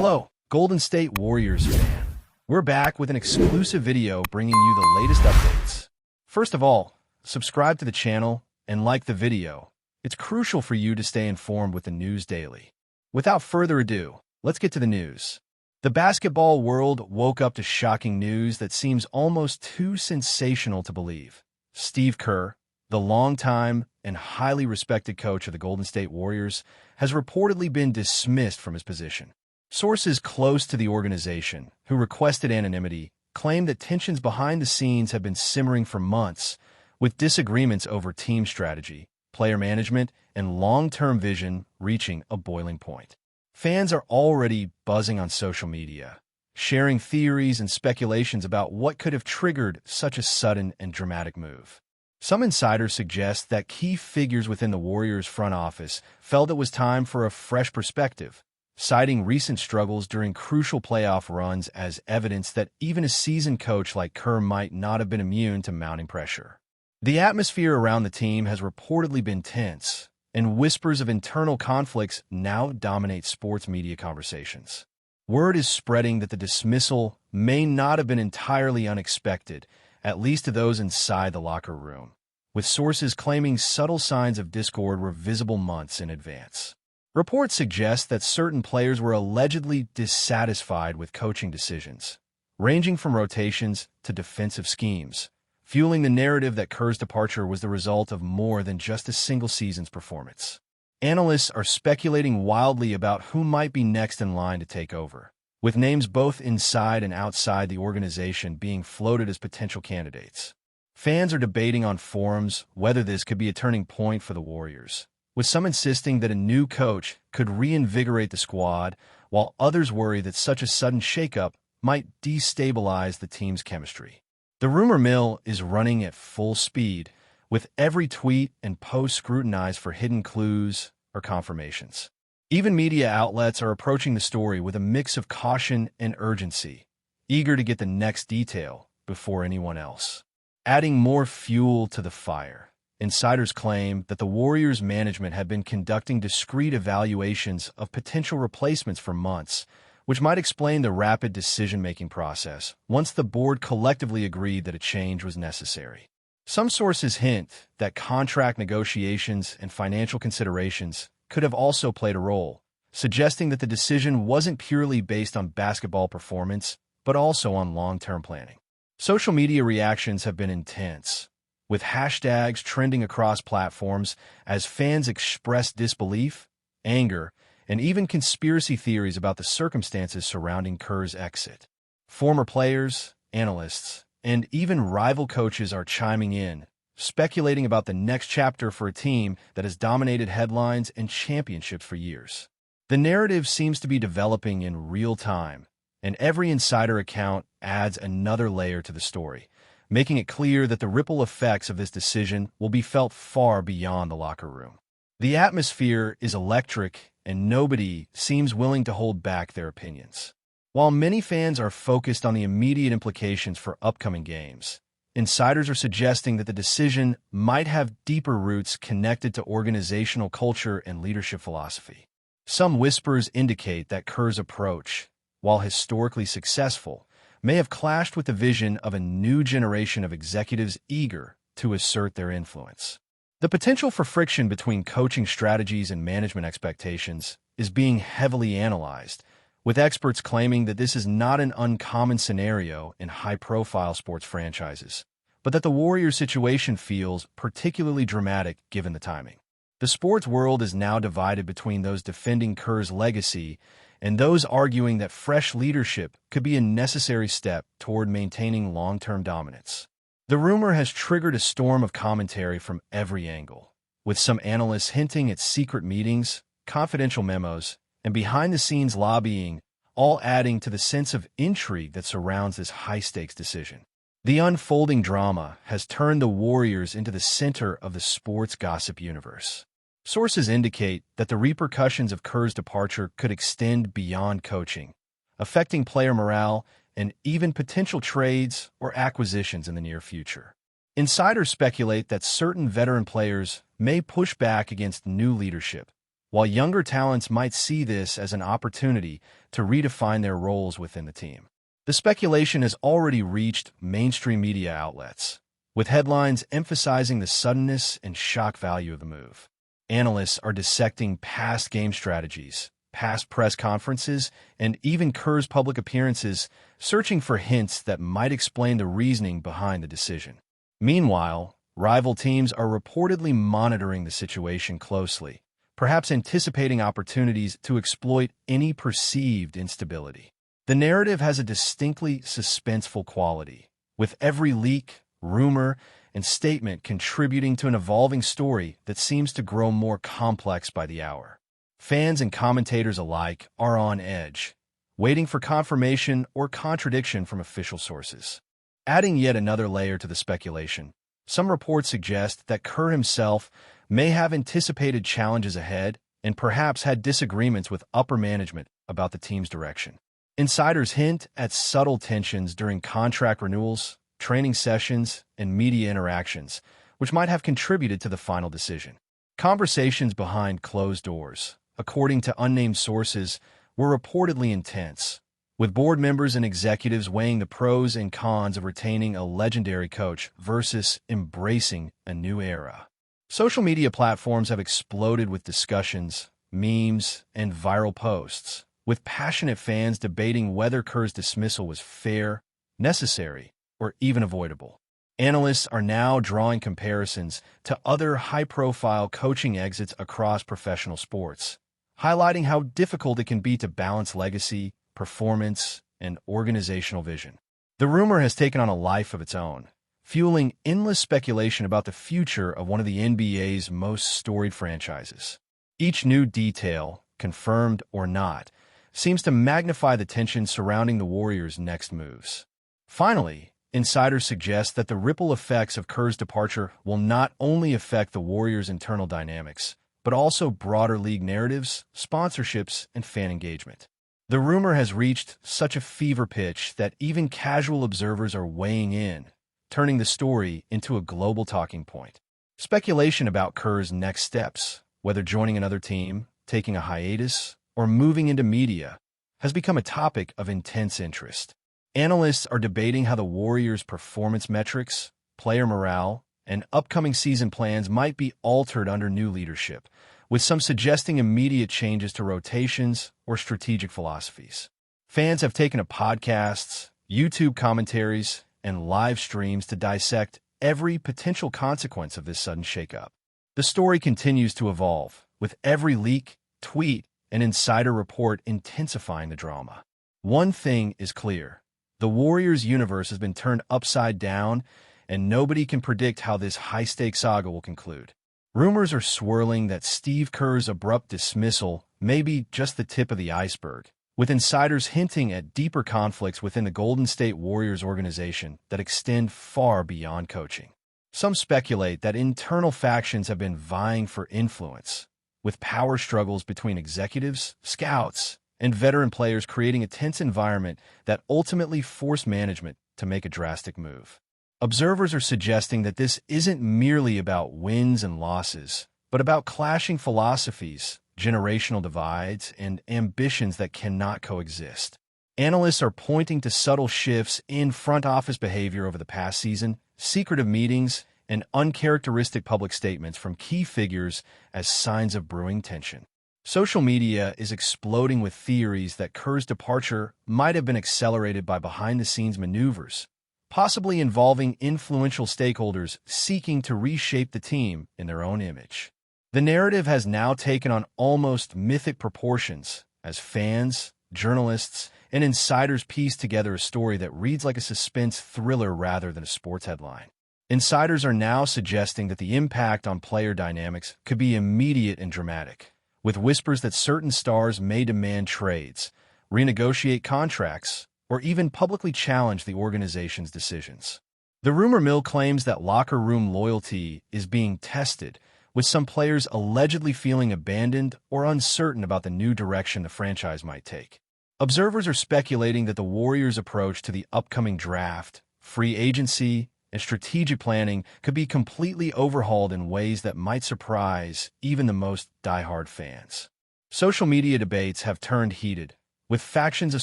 Hello, Golden State Warriors fan. We're back with an exclusive video bringing you the latest updates. First of all, subscribe to the channel and like the video. It's crucial for you to stay informed with the news daily. Without further ado, let's get to the news. The basketball world woke up to shocking news that seems almost too sensational to believe. Steve Kerr, the longtime and highly respected coach of the Golden State Warriors, has reportedly been dismissed from his position. Sources close to the organization, who requested anonymity, claim that tensions behind the scenes have been simmering for months, with disagreements over team strategy, player management, and long-term vision reaching a boiling point. Fans are already buzzing on social media, sharing theories and speculations about what could have triggered such a sudden and dramatic move. Some insiders suggest that key figures within the Warriors' front office felt it was time for a fresh perspective, citing recent struggles during crucial playoff runs as evidence that even a seasoned coach like Kerr might not have been immune to mounting pressure. The atmosphere around the team has reportedly been tense, and whispers of internal conflicts now dominate sports media conversations. Word is spreading that the dismissal may not have been entirely unexpected, at least to those inside the locker room, with sources claiming subtle signs of discord were visible months in advance. Reports suggest that certain players were allegedly dissatisfied with coaching decisions, ranging from rotations to defensive schemes, fueling the narrative that Kerr's departure was the result of more than just a single season's performance. Analysts are speculating wildly about who might be next in line to take over, with names both inside and outside the organization being floated as potential candidates. Fans are debating on forums whether this could be a turning point for the Warriors, with some insisting that a new coach could reinvigorate the squad, while others worry that such a sudden shakeup might destabilize the team's chemistry. The rumor mill is running at full speed, with every tweet and post scrutinized for hidden clues or confirmations. Even media outlets are approaching the story with a mix of caution and urgency, eager to get the next detail before anyone else. Adding more fuel to the fire, insiders claim that the Warriors' management had been conducting discreet evaluations of potential replacements for months, which might explain the rapid decision-making process once the board collectively agreed that a change was necessary. Some sources hint that contract negotiations and financial considerations could have also played a role, suggesting that the decision wasn't purely based on basketball performance, but also on long-term planning. Social media reactions have been intense, with hashtags trending across platforms as fans express disbelief, anger, and even conspiracy theories about the circumstances surrounding Kerr's exit. Former players, analysts, and even rival coaches are chiming in, speculating about the next chapter for a team that has dominated headlines and championships for years. The narrative seems to be developing in real time, and every insider account adds another layer to the story, making it clear that the ripple effects of this decision will be felt far beyond the locker room. The atmosphere is electric, and nobody seems willing to hold back their opinions. While many fans are focused on the immediate implications for upcoming games, insiders are suggesting that the decision might have deeper roots connected to organizational culture and leadership philosophy. Some whispers indicate that Kerr's approach, while historically successful, may have clashed with the vision of a new generation of executives eager to assert their influence. The potential for friction between coaching strategies and management expectations is being heavily analyzed, with experts claiming that this is not an uncommon scenario in high-profile sports franchises, but that the Warriors' situation feels particularly dramatic given the timing. The sports world is now divided between those defending Kerr's legacy and those arguing that fresh leadership could be a necessary step toward maintaining long-term dominance. The rumor has triggered a storm of commentary from every angle, with some analysts hinting at secret meetings, confidential memos, and behind-the-scenes lobbying, all adding to the sense of intrigue that surrounds this high-stakes decision. The unfolding drama has turned the Warriors into the center of the sports gossip universe. Sources indicate that the repercussions of Kerr's departure could extend beyond coaching, affecting player morale and even potential trades or acquisitions in the near future. Insiders speculate that certain veteran players may push back against new leadership, while younger talents might see this as an opportunity to redefine their roles within the team. The speculation has already reached mainstream media outlets, with headlines emphasizing the suddenness and shock value of the move. Analysts are dissecting past game strategies, past press conferences, and even KERR's public appearances, searching for hints that might explain the reasoning behind the decision. Meanwhile, rival teams are reportedly monitoring the situation closely, perhaps anticipating opportunities to exploit any perceived instability. The narrative has a distinctly suspenseful quality, with every leak, rumor, and statement contributing to an evolving story that seems to grow more complex by the hour. Fans and commentators alike are on edge, waiting for confirmation or contradiction from official sources. Adding yet another layer to the speculation, some reports suggest that KERR himself may have anticipated challenges ahead and perhaps had disagreements with upper management about the team's direction. Insiders hint at subtle tensions during contract renewals, training sessions, and media interactions, which might have contributed to the final decision. Conversations behind closed doors, according to unnamed sources, were reportedly intense, with board members and executives weighing the pros and cons of retaining a legendary coach versus embracing a new era. Social media platforms have exploded with discussions, memes, and viral posts, with passionate fans debating whether KERR's dismissal was fair, necessary, or even avoidable. Analysts are now drawing comparisons to other high-profile coaching exits across professional sports, highlighting how difficult it can be to balance legacy, performance, and organizational vision. The rumor has taken on a life of its own, fueling endless speculation about the future of one of the NBA's most storied franchises. Each new detail, confirmed or not, seems to magnify the tension surrounding the Warriors' next moves. Finally, insiders suggest that the ripple effects of KERR's departure will not only affect the Warriors' internal dynamics, but also broader league narratives, sponsorships, and fan engagement. The rumor has reached such a fever pitch that even casual observers are weighing in, turning the story into a global talking point. Speculation about KERR's next steps, whether joining another team, taking a hiatus, or moving into media, has become a topic of intense interest. Analysts are debating how the Warriors' performance metrics, player morale, and upcoming season plans might be altered under new leadership, with some suggesting immediate changes to rotations or strategic philosophies. Fans have taken to podcasts, YouTube commentaries, and live streams to dissect every potential consequence of this sudden shakeup. The story continues to evolve, with every leak, tweet, and insider report intensifying the drama. One thing is clear: the Warriors' universe has been turned upside down, and nobody can predict how this high-stakes saga will conclude. Rumors are swirling that Steve Kerr's abrupt dismissal may be just the tip of the iceberg, with insiders hinting at deeper conflicts within the Golden State Warriors organization that extend far beyond coaching. Some speculate that internal factions have been vying for influence, with power struggles between executives, scouts, and veteran players creating a tense environment that ultimately forced management to make a drastic move. Observers are suggesting that this isn't merely about wins and losses, but about clashing philosophies, generational divides, and ambitions that cannot coexist. Analysts are pointing to subtle shifts in front office behavior over the past season, secretive meetings, and uncharacteristic public statements from key figures as signs of brewing tension. Social media is exploding with theories that KERR's departure might have been accelerated by behind-the-scenes maneuvers, possibly involving influential stakeholders seeking to reshape the team in their own image. The narrative has now taken on almost mythic proportions as fans, journalists, and insiders piece together a story that reads like a suspense thriller rather than a sports headline. Insiders are now suggesting that the impact on player dynamics could be immediate and dramatic, with whispers that certain stars may demand trades, renegotiate contracts, or even publicly challenge the organization's decisions. The rumor mill claims that locker room loyalty is being tested, with some players allegedly feeling abandoned or uncertain about the new direction the franchise might take. Observers are speculating that the Warriors' approach to the upcoming draft, free agency, and strategic planning could be completely overhauled in ways that might surprise even the most diehard fans. Social media debates have turned heated, with factions of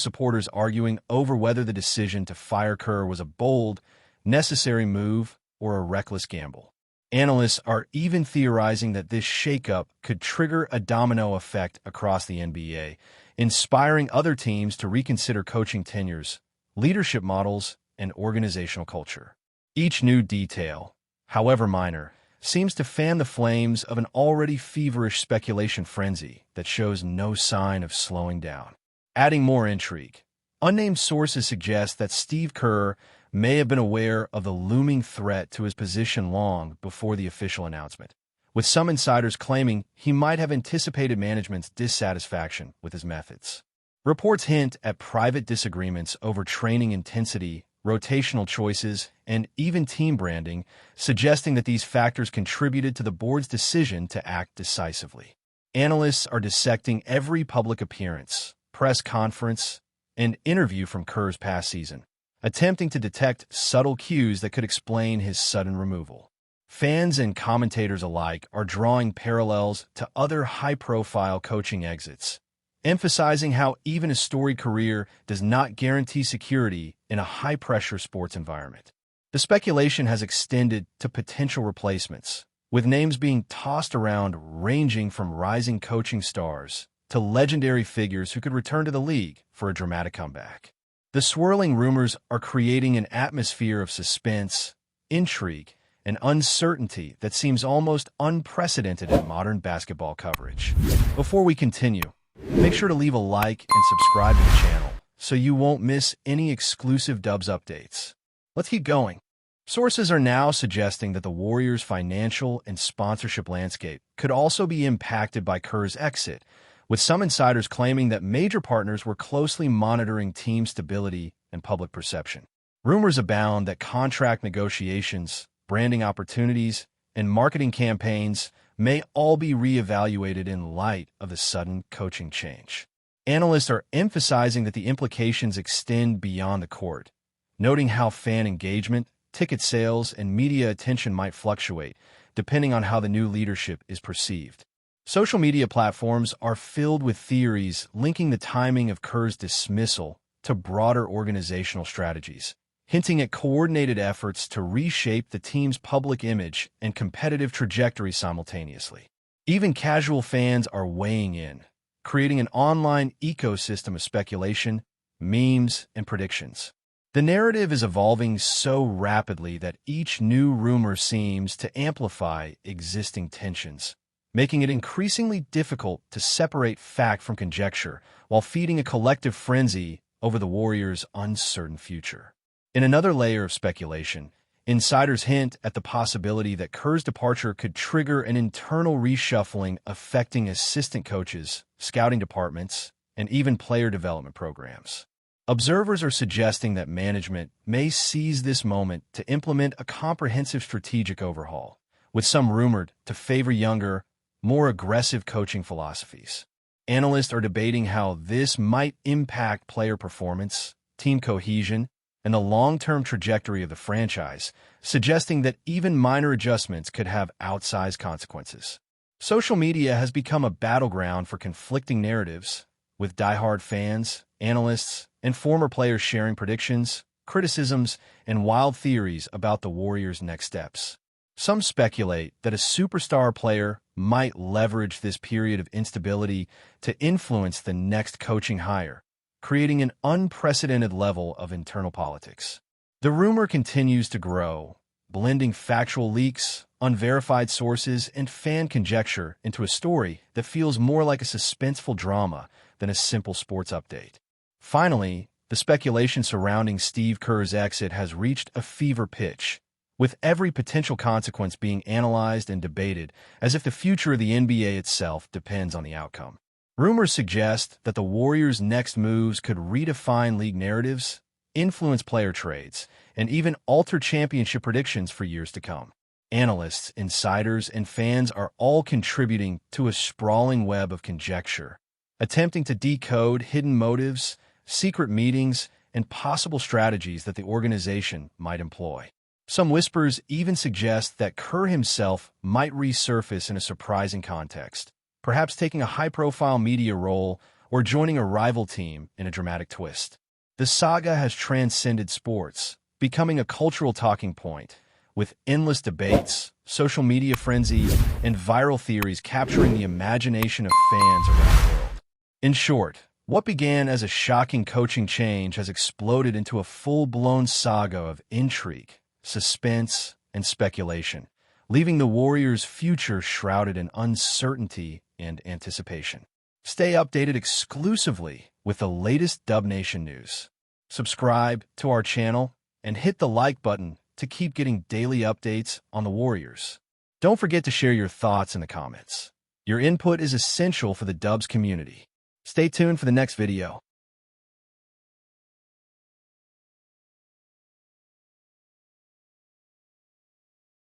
supporters arguing over whether the decision to fire KERR was a bold, necessary move or a reckless gamble. Analysts are even theorizing that this shakeup could trigger a domino effect across the NBA, inspiring other teams to reconsider coaching tenures, leadership models, and organizational culture. Each new detail, however minor, seems to fan the flames of an already feverish speculation frenzy that shows no sign of slowing down. Adding more intrigue, unnamed sources suggest that Steve Kerr may have been aware of the looming threat to his position long before the official announcement, with some insiders claiming he might have anticipated management's dissatisfaction with his methods. Reports hint at private disagreements over training intensity, rotational choices, and even team branding, suggesting that these factors contributed to the board's decision to act decisively. Analysts are dissecting every public appearance, press conference, and interview from Kerr's past season, attempting to detect subtle cues that could explain his sudden removal. Fans and commentators alike are drawing parallels to other high-profile coaching exits, emphasizing how even a storied career does not guarantee security in a high-pressure sports environment. The speculation has extended to potential replacements, with names being tossed around ranging from rising coaching stars to legendary figures who could return to the league for a dramatic comeback. The swirling rumors are creating an atmosphere of suspense, intrigue, and uncertainty that seems almost unprecedented in modern basketball coverage. Before we continue, make sure to leave a like and subscribe to the channel so you won't miss any exclusive Dubs updates. Let's keep going. Sources are now suggesting that the Warriors' financial and sponsorship landscape could also be impacted by Kerr's exit, with some insiders claiming that major partners were closely monitoring team stability and public perception. Rumors abound that contract negotiations, branding opportunities, and marketing campaigns may all be reevaluated in light of the sudden coaching change. Analysts are emphasizing that the implications extend beyond the court, noting how fan engagement, ticket sales, and media attention might fluctuate, depending on how the new leadership is perceived. Social media platforms are filled with theories linking the timing of Kerr's dismissal to broader organizational strategies, hinting at coordinated efforts to reshape the team's public image and competitive trajectory simultaneously. Even casual fans are weighing in, creating an online ecosystem of speculation, memes, and predictions. The narrative is evolving so rapidly that each new rumor seems to amplify existing tensions, making it increasingly difficult to separate fact from conjecture while feeding a collective frenzy over the Warriors' uncertain future. In another layer of speculation, insiders hint at the possibility that Kerr's departure could trigger an internal reshuffling affecting assistant coaches, scouting departments, and even player development programs. Observers are suggesting that management may seize this moment to implement a comprehensive strategic overhaul, with some rumored to favor younger, more aggressive coaching philosophies. Analysts are debating how this might impact player performance, team cohesion, and the long-term trajectory of the franchise, suggesting that even minor adjustments could have outsized consequences. Social media has become a battleground for conflicting narratives, with diehard fans, analysts, and former players sharing predictions, criticisms, and wild theories about the Warriors' next steps. Some speculate that a superstar player might leverage this period of instability to influence the next coaching hire, creating an unprecedented level of internal politics. The rumor continues to grow, blending factual leaks, unverified sources, and fan conjecture into a story that feels more like a suspenseful drama than a simple sports update. Finally, the speculation surrounding Steve Kerr's exit has reached a fever pitch, with every potential consequence being analyzed and debated as if the future of the NBA itself depends on the outcome. Rumors suggest that the Warriors' next moves could redefine league narratives, influence player trades, and even alter championship predictions for years to come. Analysts, insiders, and fans are all contributing to a sprawling web of conjecture, attempting to decode hidden motives, secret meetings, and possible strategies that the organization might employ. Some whispers even suggest that KERR himself might resurface in a surprising context, perhaps taking a high-profile media role or joining a rival team in a dramatic twist. The saga has transcended sports, becoming a cultural talking point, with endless debates, social media frenzy, and viral theories capturing the imagination of fans around the world. In short, what began as a shocking coaching change has exploded into a full-blown saga of intrigue, suspense, and speculation, leaving the Warriors' future shrouded in uncertainty and anticipation. Stay updated exclusively with the latest Dub Nation news. Subscribe to our channel and hit the like button to keep getting daily updates on the Warriors. Don't forget to share your thoughts in the comments. Your input is essential for the Dubs community. Stay tuned for the next video.